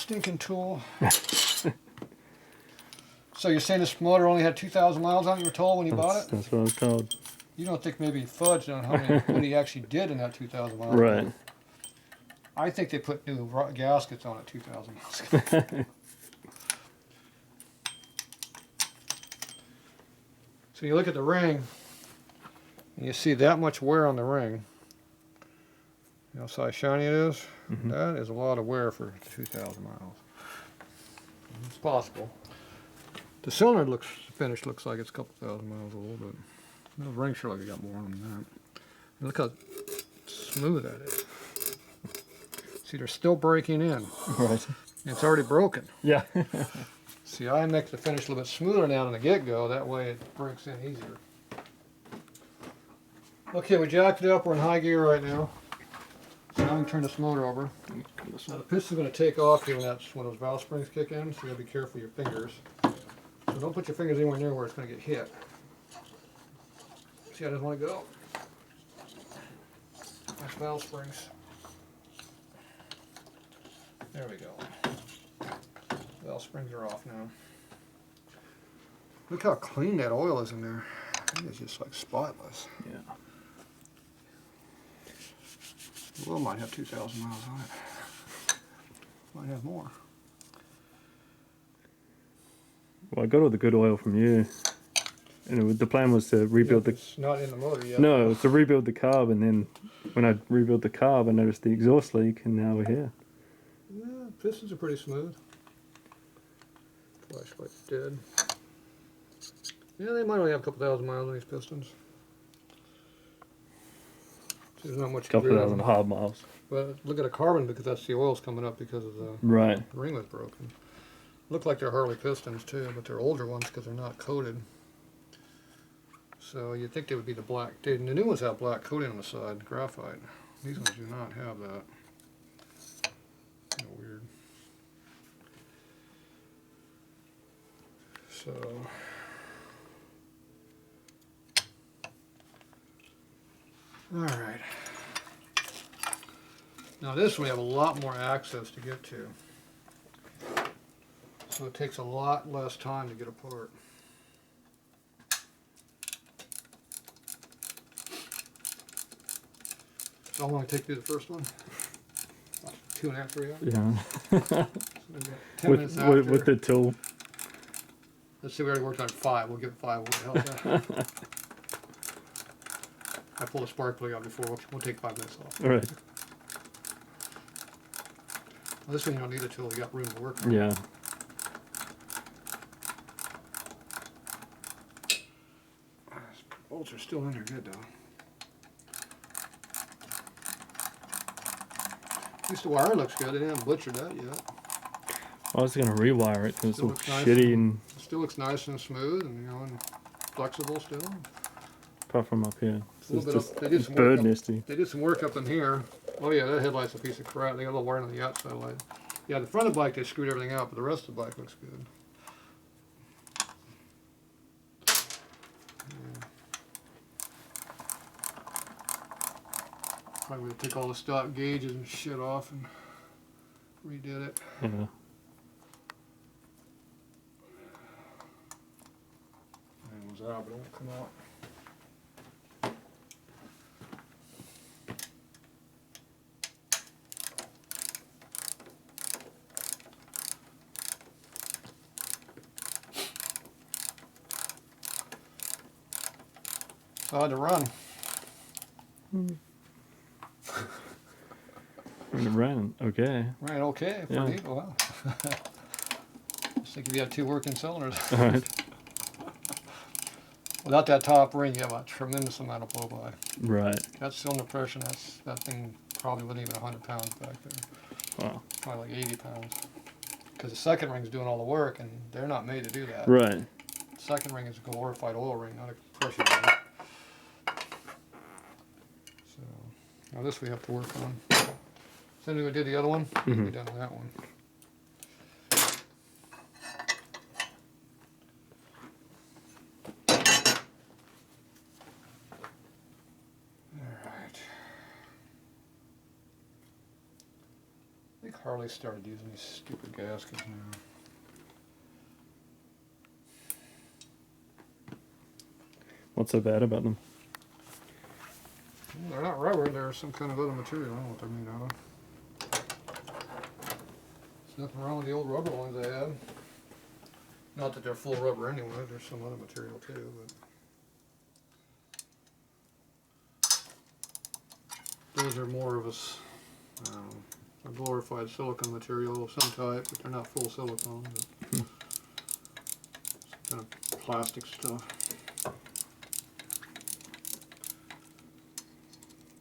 stinking tool. So you're saying this motor only had 2,000 miles on it, you were told when you bought it? That's what I was told. You don't think maybe he fudged on how many he actually did in that 2,000 miles? Right. I think they put new gaskets on it 2,000 miles. So you look at the ring, and you see that much wear on the ring. You know how shiny it is? Mm-hmm. That is a lot of wear for 2,000 miles. It's possible. The cylinder finished looks like it's a couple thousand miles old, but the ring sure like it got more on than that. And look how smooth that is. See, they're still breaking in. Right. It's already broken. Yeah. See, I make the finish a little bit smoother now than the get-go. That way it breaks in easier. Okay, we jacked it up. We're in high gear right now. So now we can turn this motor over. Now the piston's going to take off here when those valve springs kick in, so you got to be careful with your fingers. So don't put your fingers anywhere near where it's going to get hit. See how it doesn't want to go? That's valve springs. There we go. Valve springs are off now. Look how clean that oil is in there. It's just like spotless. Yeah. The oil might have 2,000 miles on it. Might have more. Well, I got all the good oil from you. And the plan was to rebuild It's not in the motor yet. No, it was to rebuild the carb, and then when I rebuilt the carb, I noticed the exhaust leak, and now we're here. Yeah, pistons are pretty smooth. Flashlight's dead. Yeah, they might only have a couple thousand miles on these pistons. So there's not much. Couple thousand hard miles. But look at a carbon because that's the oil's coming up because of the Right. ring was broken. Look like they're Harley pistons too, but they're older ones because they're not coated. So you'd think they would be the black. The new ones have black coating on the side, graphite. These ones do not have that. Kind of weird. So. Alright. Now this we have a lot more access to get to. So it takes a lot less time to get apart. So how long it take to do the first one? About 2.5, 3 hours? Yeah. So 10 minutes after. With the tool. Let's see, we already worked on 5. We'll give it 5. What the hell is that? I pulled a spark plug out before. We'll take 5 minutes off. All right. Well, this one you don't need a tool. You got room to work on. Yeah. Bolts are still in there good though. At least the wire looks good. They haven't butchered that yet. I was gonna rewire it because it's all Nice. shitty and. It still looks nice and smooth, and and flexible still. Apart from up here, A little bit just up, they did some bird work up, nesty. They did some work up in here. Oh yeah, that headlight's a piece of crap. They got a little wiring on the outside light. Yeah, the front of the bike they screwed everything out, but the rest of the bike looks good. Probably would take all the stock gauges and shit off and redid it. Yeah. It was out, but it won't come out. I had to run. It ran okay. Ran okay for Yeah. me. Wow. Just think if you had 2 working cylinders. All right. Without that top ring, you have a tremendous amount of blow-by. Right. That cylinder pressure, that thing probably wasn't even 100 pounds back there. Wow. Probably like 80 pounds. Because the second ring's doing all the work, and they're not made to do that. Right. The second ring is a glorified oil ring, not a pressure ring. So, now this we have to work on. As soon as we did the other one, we'll be done with that one. Harley started using these stupid gaskets now. What's so bad about them? Well, they're not rubber, they're some kind of other material. I don't know what they're made out of. There's nothing wrong with the old rubber ones I had. Not that they're full rubber anyway, there's some other material too, but those are more of a glorified silicone material of some type, but they're not full silicone. But kind of plastic stuff.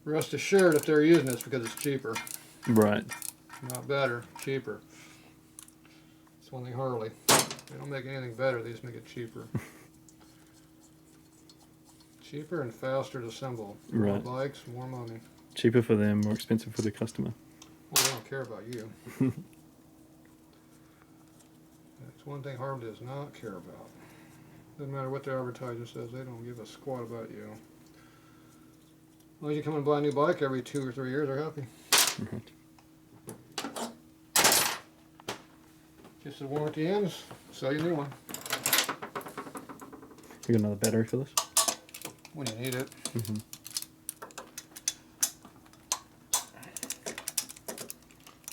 Rest assured, if they're using this because it's cheaper. Right. Not better, cheaper. It's one thing Harley. They don't make anything better, they just make it cheaper. Cheaper and faster to assemble. More Right. bikes, more money. Cheaper for them, more expensive for the customer. Well, they don't care about you. That's one thing Harley does not care about. Doesn't matter what the advertiser says, they don't give a squat about you. As long as you come and buy a new bike every 2 or 3 years, they're happy. Right. Just the warranty ends, sell you a new one. You got another battery for this? When you need it. Mm-hmm.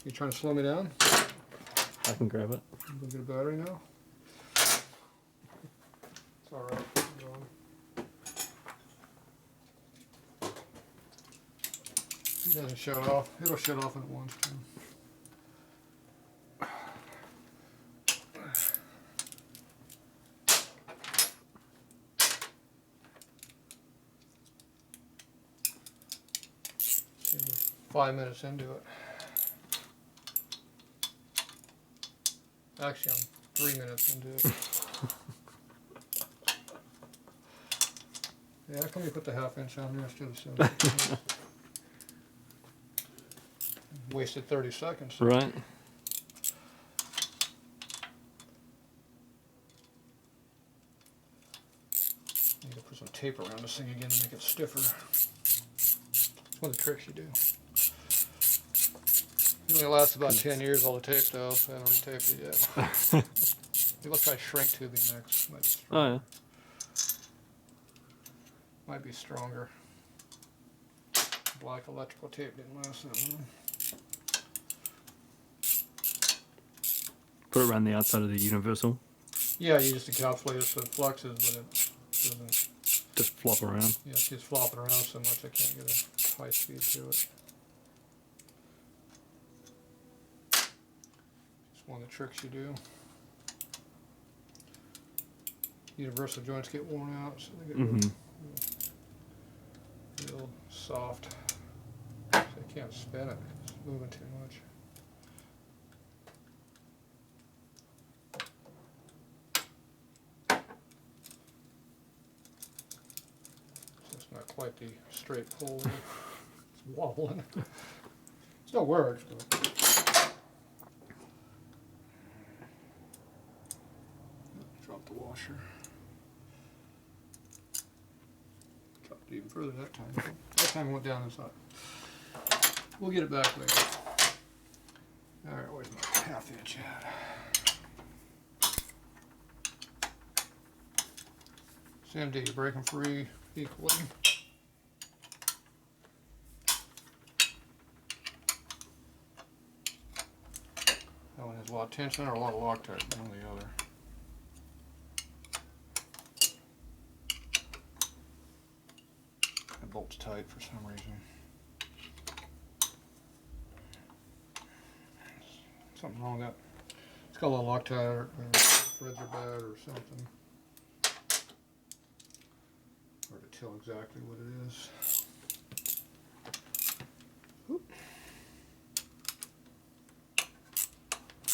You trying to slow me down? I can grab it. I'm gonna get a battery now. It's alright. Keep going. It doesn't shut off. It'll shut off when it wants to. See, we're 5 minutes into it. Actually, I'm 3 minutes into it. Yeah, how come you put the ½ inch on there instead of 7? Wasted 30 seconds. Right. Need to put some tape around this thing again to make it stiffer. It's one of the tricks you do. It only lasts about 10 years, all the tape though, so I haven't really taped it yet. Maybe I'll try shrink tubing next. Might be stronger. Oh, yeah. Might be stronger. Black electrical tape didn't last that long. Put it around the outside of the universal. Yeah, you just encapsulate it so it fluxes, but it doesn't. Just flop around. Yeah, it's just flopping around so much I can't get a high speed to it. Just one of the tricks you do. Universal joints get worn out, so they get real soft. So you can't spin it, it's moving too much. So it's not quite the straight pull. It's wobbling. It still works, but drop the washer. Dropped it even further that time. That time it went down inside. We'll get it back later. Alright, where's my ½ inch at? CMD, breaking free equally. That one has a lot of tension or a lot of Loctite, one or the other. That bolt's tight for some reason. Something wrong with that. It's got a little Loctite or threads are bad or something. Hard to tell exactly what it is. Oop.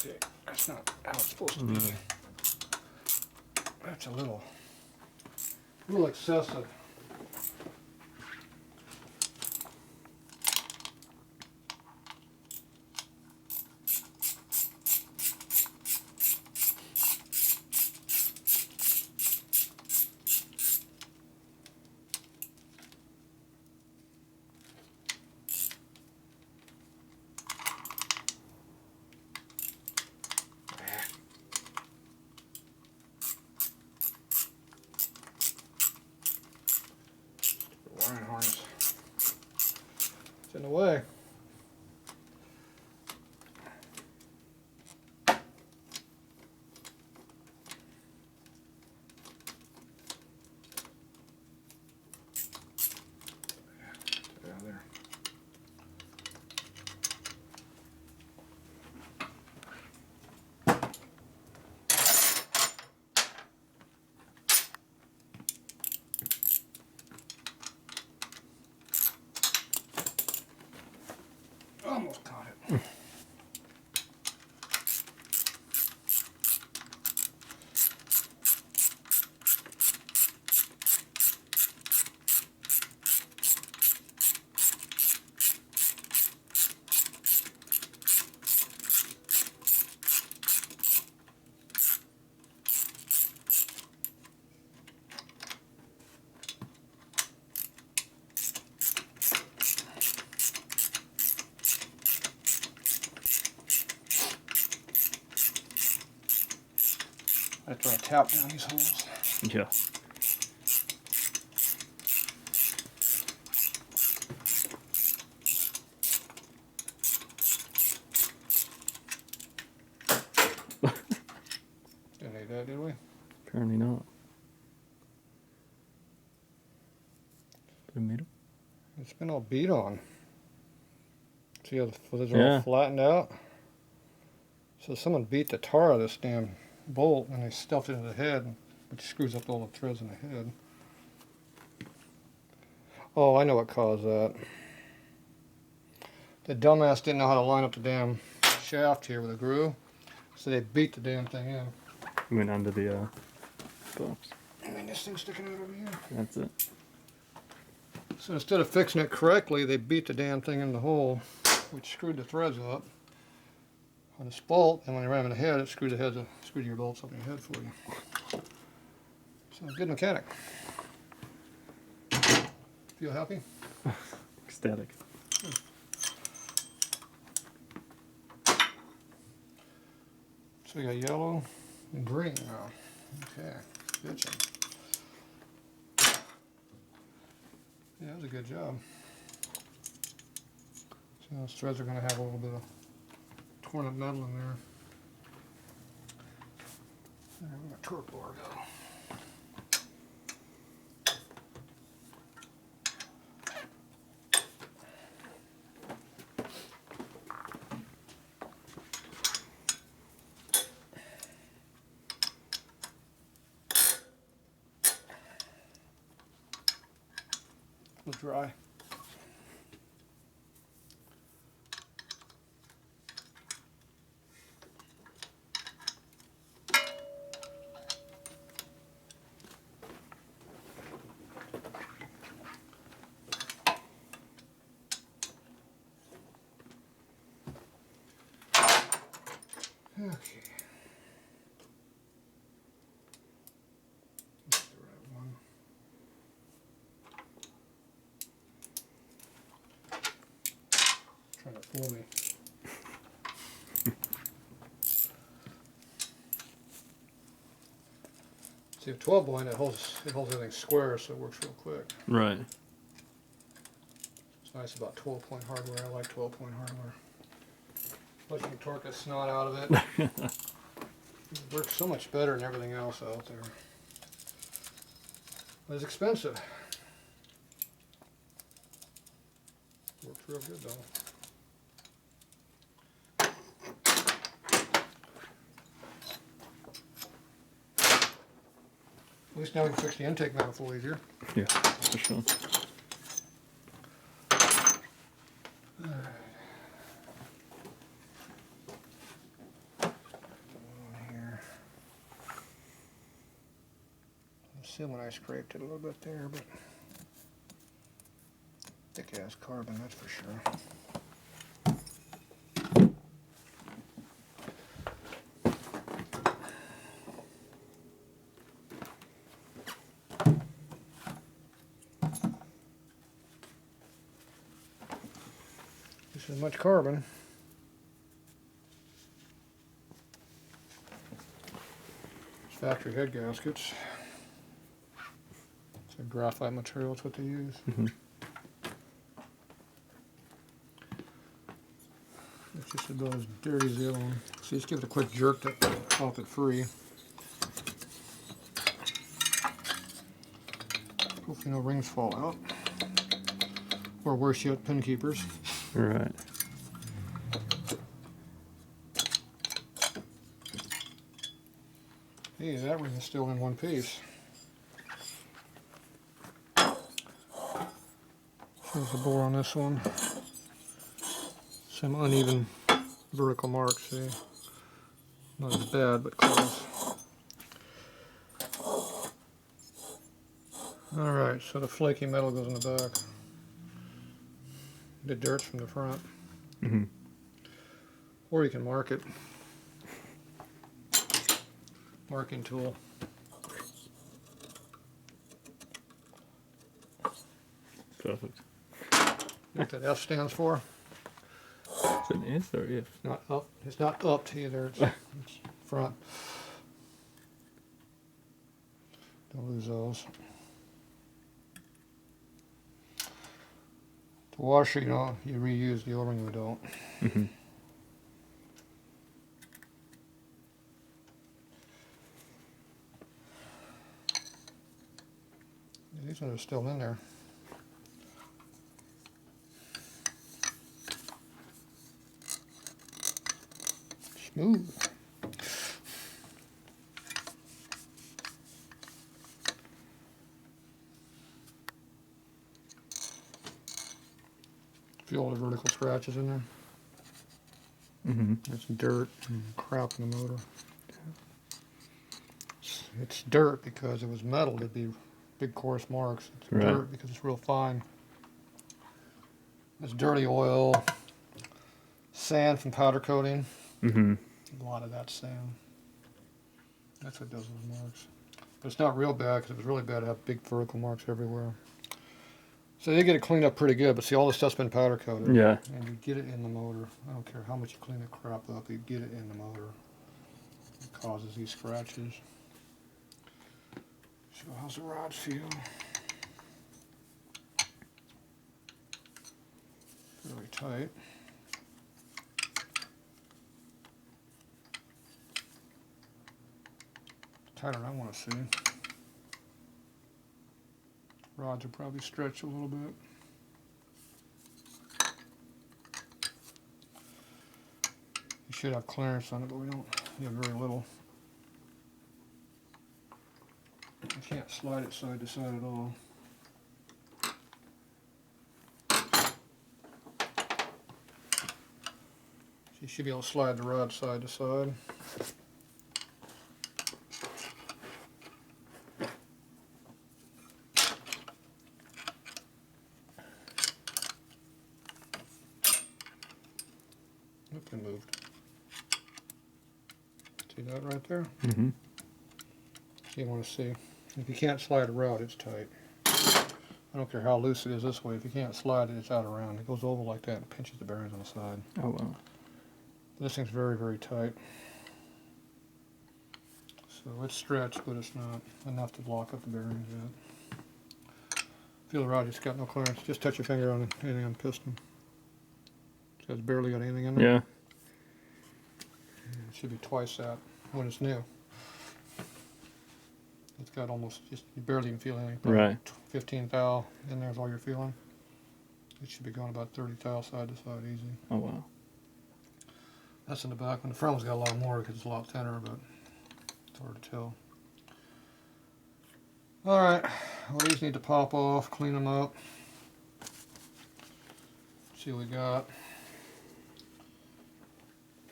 Okay, that's not how it's supposed to be. That's a little excessive. wiring harness. It's in the way. Get out of there. Almost caught it. After I tap down these holes. Yeah. Didn't need that, did we? Apparently not. The middle. It's been all beat on. See how the footage are Yeah. all flattened out? So someone beat the tar out of this damn bolt and they stuffed it in the head, which screws up all the threads in the head. Oh, I know what caused that. The dumbass didn't know how to line up the damn shaft here with a groove, so they beat the damn thing in. Went under the box. And then this thing's sticking out over here. That's it. So instead of fixing it correctly, they beat the damn thing in the hole, which screwed the threads up on this bolt, and when they ran them in the head, it screwed your bolts up in your head for you. So good mechanic. Feel happy? Ecstatic. So we got yellow and green now. Okay, bitchin'. Yeah, that was a good job. So those threads are going to have a little bit of torn up metal in there. Where'd my torque bar go? It's dry. Okay. That's the right one. Trying to fool me. See, a 12 point, it holds everything square, so it works real quick. Right. It's nice about 12 point hardware. I like 12 point hardware. Plus you can torque the snot out of it. It works so much better than everything else out there. But it's expensive. Works real good though. At least now we can fix the intake manifold easier. Yeah, for sure. Here. I'm assuming I scraped it a little bit there, but thick ass carbon, that's for sure. This is much carbon. Factory head gaskets. So graphite material, that's what they use. It's just about as dirty as the other one. So just give it a quick jerk to pop it free. Hopefully no rings fall out. Or worse yet, pin keepers. Right. Hey, that ring is still in one piece. Shows the bore on this one. Some uneven vertical marks, see? Not as bad, but close. Alright, so the flaky metal goes in the back. The dirt's from the front. Or you can mark it. Marking tool. Perfect. What that F stands for? Is it an S or F? Not up. It's not up either. It's front. Don't lose those. The washer, you know, you reuse. The old one, you don't. These ones are still in there. Smooth. Feel all the vertical scratches in there. There's dirt and crap in the motor. It's dirt because it was metal. It'd be big coarse marks. It's dirt because it's real fine. It's dirty oil, sand from powder coating. A lot of that sand. That's what does those marks. But it's not real bad because if it was really bad, it'd have big vertical marks everywhere. So they get it cleaned up pretty good, but see, all this stuff's been powder coated. Yeah. And you get it in the motor. I don't care how much you clean the crap up, you get it in the motor. It causes these scratches. So how's the rods feel? Really tight. Tighter than I want to see. Rods will probably stretch a little bit. You should have clearance on it, but we don't. You have very little. You can't slide it side to side at all. So you should be able to slide the rod side to side. It moved. See that right there? So you want to see. If you can't slide a rod, it's tight. I don't care how loose it is this way. If you can't slide it, it's out around. It goes over like that and pinches the bearings on the side. Oh wow. This thing's very, very tight. So it's stretched, but it's not enough to block up the bearings yet. Feel the rod just got no clearance. Just touch your finger on anything on the piston. So it's barely got anything in there. Yeah. It should be twice that when it's new. It's got almost just, you barely even feel anything. Right. 15 thou in there is all you're feeling. It should be going about 30 thou side to side easy. Oh wow. That's in the back. When the front one's got a lot more because it's a lot thinner, but it's hard to tell. Alright, well these need to pop off, clean them up. See what we got.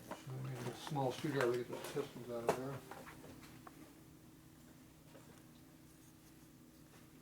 So we need a small screwdriver to get the pistons out of there.